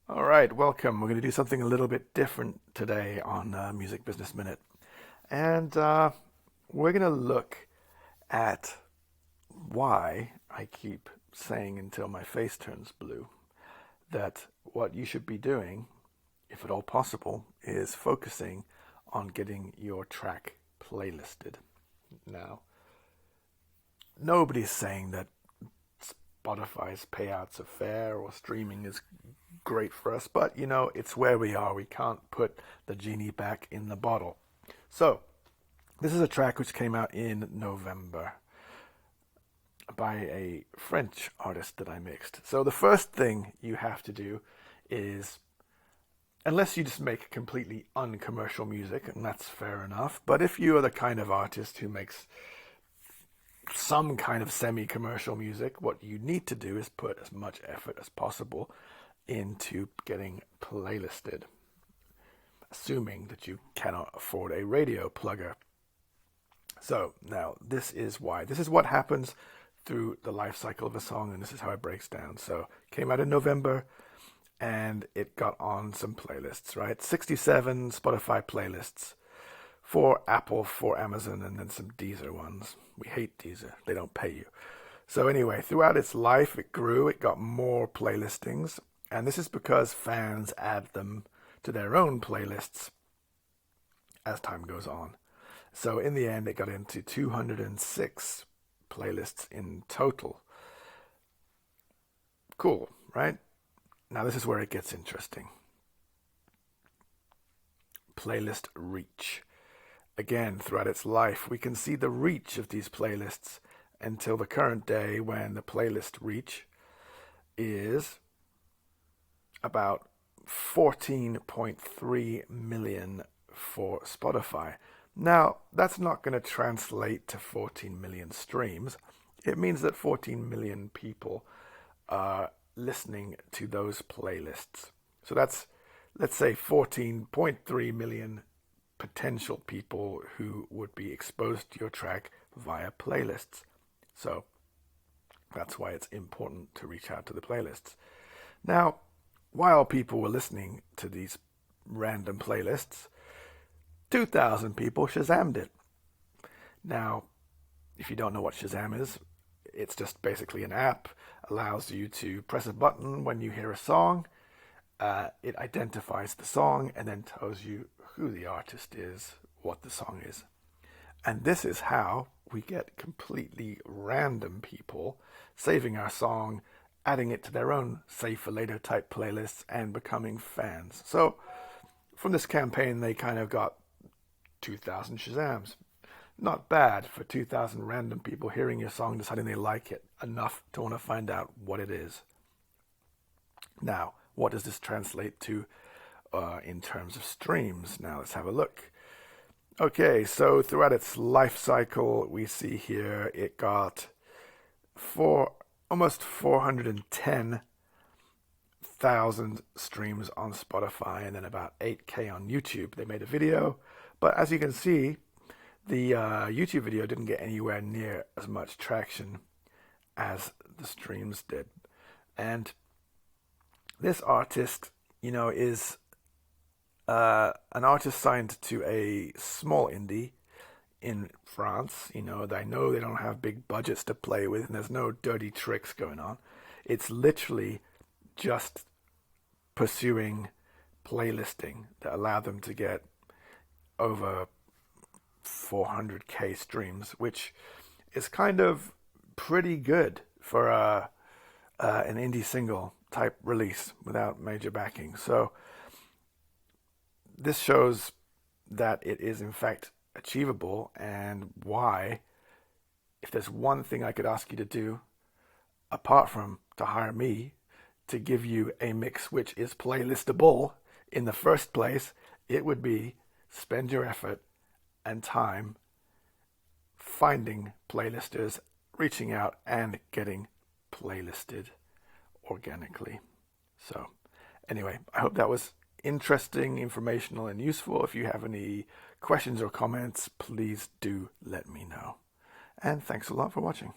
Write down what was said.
All right, welcome. We're going to do something a little bit different today on Music Business Minute. And we're going to look at why I keep saying until my face turns blue that what you should be doing, if at all possible, is focusing on getting your track playlisted. Now, nobody's saying that Spotify's payouts are fair or streaming is great for us, but it's where we are. We can't put the genie back in the bottle. So, this is a track which came out in November by a French artist that I mixed. So, the first thing you have to do is, unless you just make completely uncommercial music, and that's fair enough, but if you are the kind of artist who makes some kind of semi-commercial music, what you need to do is put as much effort as possible into getting playlisted, assuming that you cannot afford a radio plugger. So now this is why. This is what happens through the life cycle of a song, and this is how it breaks down. So it came out in November, and it got on some playlists, right? 67 Spotify playlists, 4 Apple, 4 Amazon, and then some Deezer ones. We hate Deezer. They don't pay you. So anyway, throughout its life, it grew. It got more playlistings. And this is because fans add them to their own playlists as time goes on. So in the end, it got into 206 playlists in total. Cool, right? Now this is where it gets interesting. Playlist reach. Again, throughout its life, we can see the reach of these playlists until the current day, when the playlist reach is about 14.3 million for Spotify. Now, that's not going to translate to 14 million streams. It means that 14 million people are listening to those playlists. So that's, let's say, 14.3 million potential people who would be exposed to your track via playlists. So that's why it's important to reach out to the playlists. Now, while people were listening to these random playlists, 2,000 people Shazammed it. Now, if you don't know what Shazam is, it's just basically an app, allows you to press a button when you hear a song. It identifies the song and then tells you who the artist is, what the song is. And this is how we get completely random people saving our song, adding it to their own save for later type playlists, and becoming fans. So from this campaign, they kind of got 2,000 Shazams. Not bad for 2,000 random people hearing your song, deciding they like it enough to want to find out what it is. Now, what does this translate to in terms of streams? Now let's have a look. Okay, so throughout its life cycle, we see here it got almost 410,000 streams on Spotify, and then about 8K on YouTube. They made a video, but as you can see, the YouTube video didn't get anywhere near as much traction as the streams did. And this artist, is an artist signed to a small indie in France. I know they don't have big budgets to play with, and there's no dirty tricks going on. It's literally just pursuing playlisting that allowed them to get over 400K streams, which is kind of pretty good for an indie single type release without major backing. So this shows that it is in fact achievable, and why, if there's one thing I could ask you to do, apart from to hire me to give you a mix which is playlistable in the first place, it would be spend your effort and time finding playlisters, reaching out and getting playlisted organically. So anyway, I hope that was interesting, informational, and useful. If you have any questions or comments, please do let me know. And thanks a lot for watching.